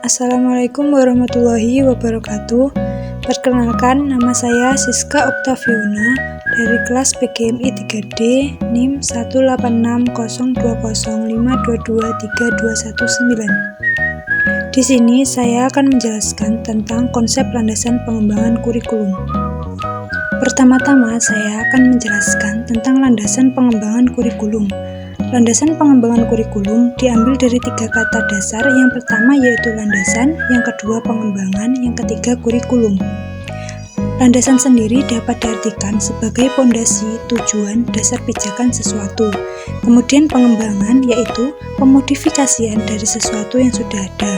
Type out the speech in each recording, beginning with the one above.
Assalamualaikum warahmatullahi wabarakatuh. Perkenalkan, nama saya Siska Oktaviana dari kelas PGMI 3D NIM 1860622532119. Di sini saya akan menjelaskan tentang konsep landasan pengembangan kurikulum. Pertama-tama saya akan menjelaskan tentang landasan pengembangan kurikulum. Landasan pengembangan kurikulum diambil dari 3 kata dasar. Yang pertama yaitu landasan, yang kedua pengembangan, yang ketiga kurikulum. Landasan sendiri dapat diartikan sebagai pondasi, tujuan, dasar pijakan sesuatu. Kemudian pengembangan yaitu pemodifikasian dari sesuatu yang sudah ada.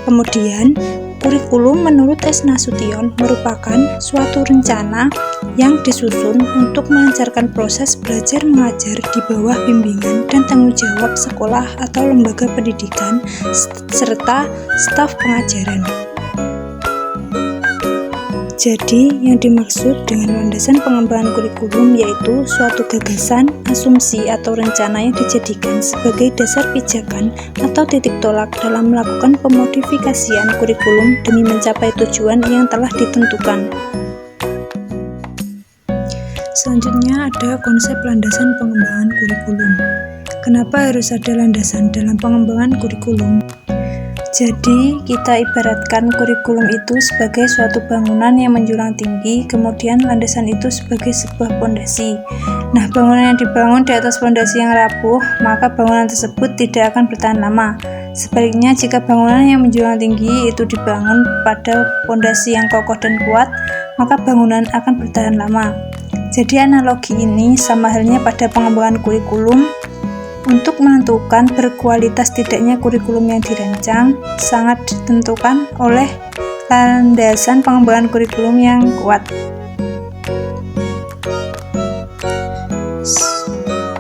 Kemudian kurikulum menurut S. Nasution merupakan suatu rencana yang disusun untuk melancarkan proses belajar mengajar di bawah bimbingan dan tanggung jawab sekolah atau lembaga pendidikan serta staf pengajaran. Jadi, yang dimaksud dengan landasan pengembangan kurikulum yaitu suatu gagasan, asumsi, atau rencana yang dijadikan sebagai dasar pijakan atau titik tolak dalam melakukan pemodifikasian kurikulum demi mencapai tujuan yang telah ditentukan. Selanjutnya ada konsep landasan pengembangan kurikulum. Kenapa harus ada landasan dalam pengembangan kurikulum? Jadi, kita ibaratkan kurikulum itu sebagai suatu bangunan yang menjulang tinggi, kemudian landasan itu sebagai sebuah pondasi. Nah, bangunan yang dibangun di atas pondasi yang rapuh, maka bangunan tersebut tidak akan bertahan lama. Sebaliknya, jika bangunan yang menjulang tinggi itu dibangun pada pondasi yang kokoh dan kuat, maka bangunan akan bertahan lama. Jadi, analogi ini sama halnya pada pengembangan kurikulum. Untuk menentukan berkualitas tidaknya kurikulum yang dirancang sangat ditentukan oleh landasan pengembangan kurikulum yang kuat.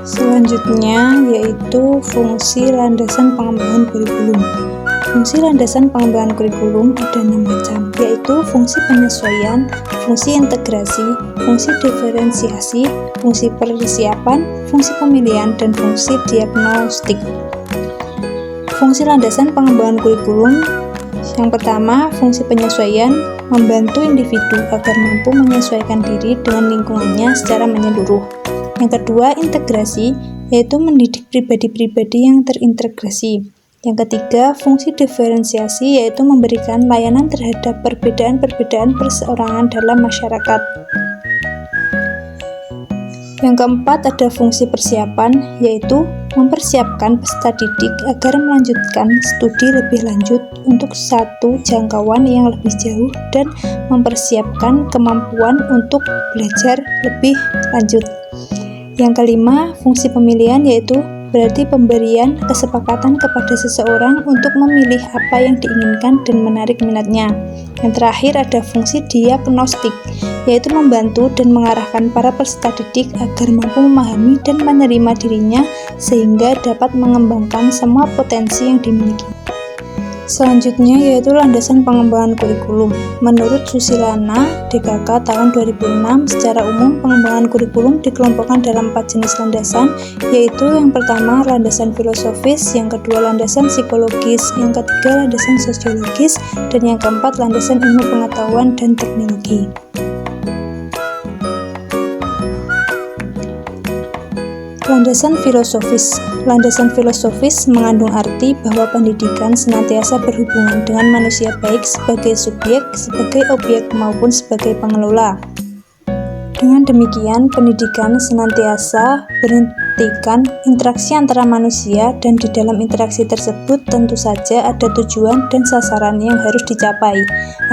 Selanjutnya yaitu fungsi landasan pengembangan kurikulum. Fungsi landasan pengembangan kurikulum ada 6 macam, yaitu fungsi penyesuaian, fungsi integrasi, fungsi diferensiasi, fungsi persiapan, fungsi pemilihan, dan fungsi diagnostik. Fungsi landasan pengembangan kurikulum yang pertama, fungsi penyesuaian, membantu individu agar mampu menyesuaikan diri dengan lingkungannya secara menyeluruh. Yang kedua, integrasi, yaitu mendidik pribadi-pribadi yang terintegrasi. Yang ketiga, fungsi diferensiasi, yaitu memberikan layanan terhadap perbedaan-perbedaan perseorangan dalam masyarakat. Yang keempat, ada fungsi persiapan, yaitu mempersiapkan peserta didik agar melanjutkan studi lebih lanjut untuk satu jangkauan yang lebih jauh dan mempersiapkan kemampuan untuk belajar lebih lanjut. Yang kelima, fungsi pemilihan, yaitu berarti pemberian kesepakatan kepada seseorang untuk memilih apa yang diinginkan dan menarik minatnya. Yang terakhir ada fungsi diagnostik, yaitu membantu dan mengarahkan para peserta didik agar mampu memahami dan menerima dirinya sehingga dapat mengembangkan semua potensi yang dimiliki. Selanjutnya yaitu landasan pengembangan kurikulum. Menurut Susilana, DKK tahun 2006, secara umum pengembangan kurikulum dikelompokkan dalam 4 jenis landasan, yaitu yang pertama landasan filosofis, yang kedua landasan psikologis, yang ketiga landasan sosiologis, dan yang keempat landasan ilmu pengetahuan dan teknologi. Landasan filosofis. Landasan filosofis mengandung arti bahwa pendidikan senantiasa berhubungan dengan manusia baik sebagai subjek, sebagai objek, maupun sebagai pengelola. Dengan demikian, pendidikan senantiasa berhentikan interaksi antara manusia dan di dalam interaksi tersebut tentu saja ada tujuan dan sasaran yang harus dicapai.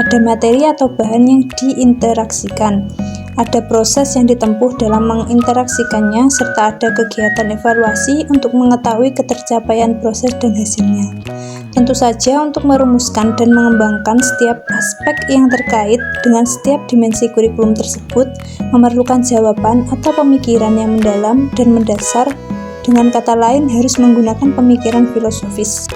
Ada materi atau bahan yang diinteraksikan. Ada proses yang ditempuh dalam menginteraksikannya, serta ada kegiatan evaluasi untuk mengetahui ketercapaian proses dan hasilnya. Tentu saja untuk merumuskan dan mengembangkan setiap aspek yang terkait dengan setiap dimensi kurikulum tersebut memerlukan jawaban atau pemikiran yang mendalam dan mendasar, dengan kata lain harus menggunakan pemikiran filosofis.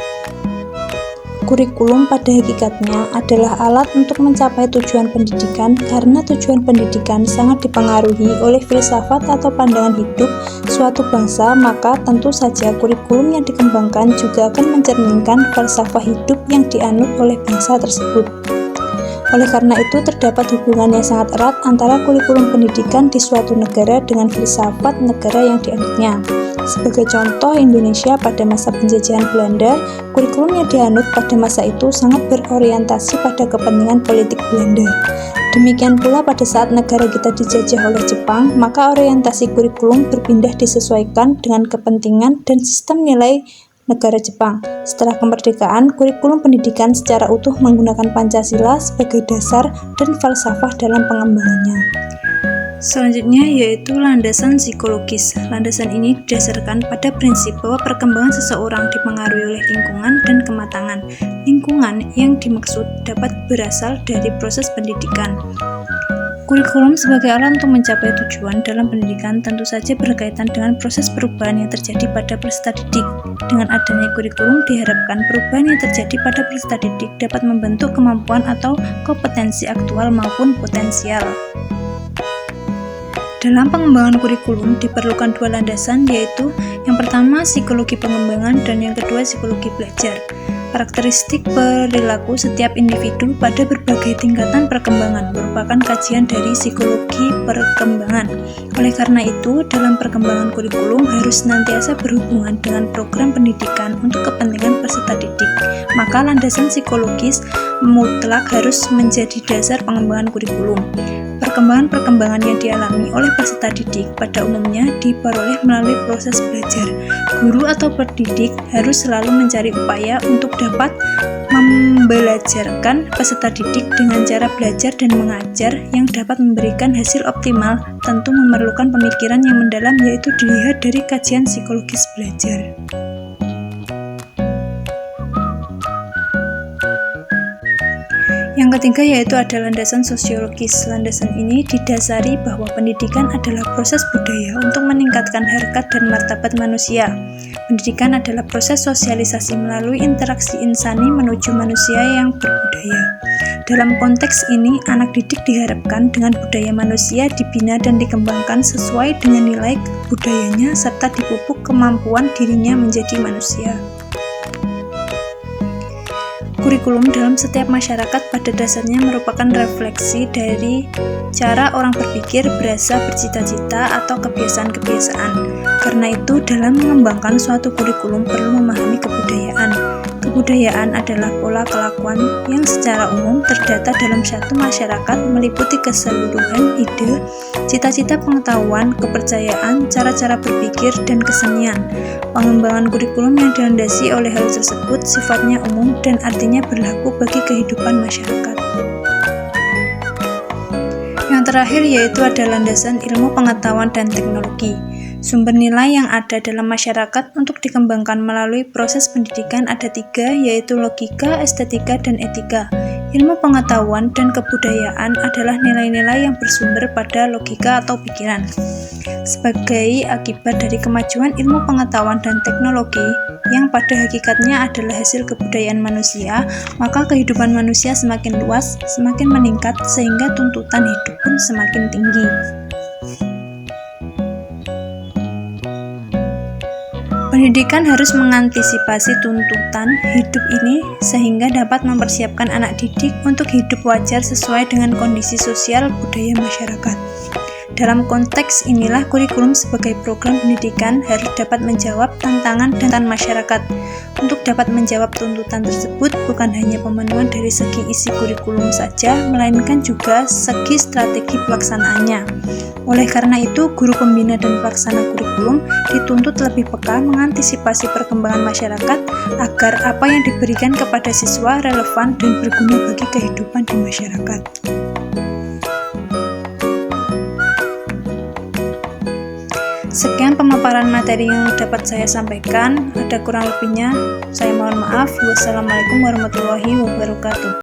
Kurikulum pada hakikatnya adalah alat untuk mencapai tujuan pendidikan karena tujuan pendidikan sangat dipengaruhi oleh filsafat atau pandangan hidup suatu bangsa, maka tentu saja kurikulum yang dikembangkan juga akan mencerminkan falsafah hidup yang dianut oleh bangsa tersebut. Oleh karena itu, terdapat hubungan yang sangat erat antara kurikulum pendidikan di suatu negara dengan filsafat negara yang dianutnya. Sebagai contoh, Indonesia pada masa penjajahan Belanda, kurikulum yang dianut pada masa itu sangat berorientasi pada kepentingan politik Belanda. Demikian pula pada saat negara kita dijajah oleh Jepang, maka orientasi kurikulum berpindah disesuaikan dengan kepentingan dan sistem nilai negara Jepang. Setelah kemerdekaan, kurikulum pendidikan secara utuh menggunakan Pancasila sebagai dasar dan falsafah dalam pengembangannya. Selanjutnya yaitu landasan psikologis. Landasan ini didasarkan pada prinsip bahwa perkembangan seseorang dipengaruhi oleh lingkungan dan kematangan. Lingkungan yang dimaksud dapat berasal dari proses pendidikan. Kurikulum sebagai alat untuk mencapai tujuan dalam pendidikan tentu saja berkaitan dengan proses perubahan yang terjadi pada peserta didik. Dengan adanya kurikulum diharapkan perubahan yang terjadi pada peserta didik dapat membentuk kemampuan atau kompetensi aktual maupun potensial. Dalam pengembangan kurikulum diperlukan dua landasan, yaitu yang pertama psikologi pengembangan dan yang kedua psikologi belajar. Karakteristik perilaku setiap individu pada berbagai tingkatan perkembangan merupakan kajian dari psikologi perkembangan. Oleh karena itu, dalam perkembangan kurikulum harus senantiasa berhubungan dengan program pendidikan untuk kepentingan peserta didik. Maka landasan psikologis mutlak harus menjadi dasar pengembangan kurikulum. Perkembangan-perkembangan yang dialami oleh peserta didik pada umumnya diperoleh melalui proses belajar. Guru atau pendidik harus selalu mencari upaya untuk dapat membelajarkan peserta didik dengan cara belajar dan mengajar yang dapat memberikan hasil optimal, tentu memerlukan pemikiran yang mendalam, yaitu dilihat dari kajian psikologis belajar. Yang ketiga yaitu ada landasan sosiologis. Landasan ini didasari bahwa pendidikan adalah proses budaya untuk meningkatkan harkat dan martabat manusia. Pendidikan adalah proses sosialisasi melalui interaksi insani menuju manusia yang berbudaya. Dalam konteks ini, anak didik diharapkan dengan budaya manusia dibina dan dikembangkan sesuai dengan nilai budayanya serta dipupuk kemampuan dirinya menjadi manusia. Kurikulum dalam setiap masyarakat pada dasarnya merupakan refleksi dari cara orang berpikir, berasa, bercita-cita, atau kebiasaan-kebiasaan. Karena itu, dalam mengembangkan suatu kurikulum perlu memahami kebudayaan. Kebudayaan adalah pola kelakuan yang secara umum terdata dalam satu masyarakat meliputi keseluruhan ide, cita-cita, pengetahuan, kepercayaan, cara-cara berpikir, dan kesenian. Pengembangan kurikulum yang dilandasi oleh hal tersebut sifatnya umum dan artinya berlaku bagi kehidupan masyarakat. Yang terakhir yaitu ada landasan ilmu pengetahuan dan teknologi. Sumber nilai yang ada dalam masyarakat untuk dikembangkan melalui proses pendidikan ada tiga, yaitu logika, estetika, dan etika. Ilmu pengetahuan dan kebudayaan adalah nilai-nilai yang bersumber pada logika atau pikiran. Sebagai akibat dari kemajuan ilmu pengetahuan dan teknologi yang pada hakikatnya adalah hasil kebudayaan manusia, maka kehidupan manusia semakin luas, semakin meningkat, sehingga tuntutan hidup pun semakin tinggi. Pendidikan harus mengantisipasi tuntutan hidup ini sehingga dapat mempersiapkan anak didik untuk hidup wajar sesuai dengan kondisi sosial budaya masyarakat. Dalam konteks inilah kurikulum sebagai program pendidikan harus dapat menjawab tantangan dan masyarakat. Untuk dapat menjawab tuntutan tersebut bukan hanya pemenuhan dari segi isi kurikulum saja, melainkan juga segi strategi pelaksanaannya. Oleh karena itu, guru pembina dan pelaksana kurikulum dituntut lebih peka mengantisipasi perkembangan masyarakat agar apa yang diberikan kepada siswa relevan dan berguna bagi kehidupan di masyarakat. Sekian pemaparan materi yang dapat saya sampaikan. Ada kurang lebihnya, saya mohon maaf. Wassalamualaikum warahmatullahi wabarakatuh.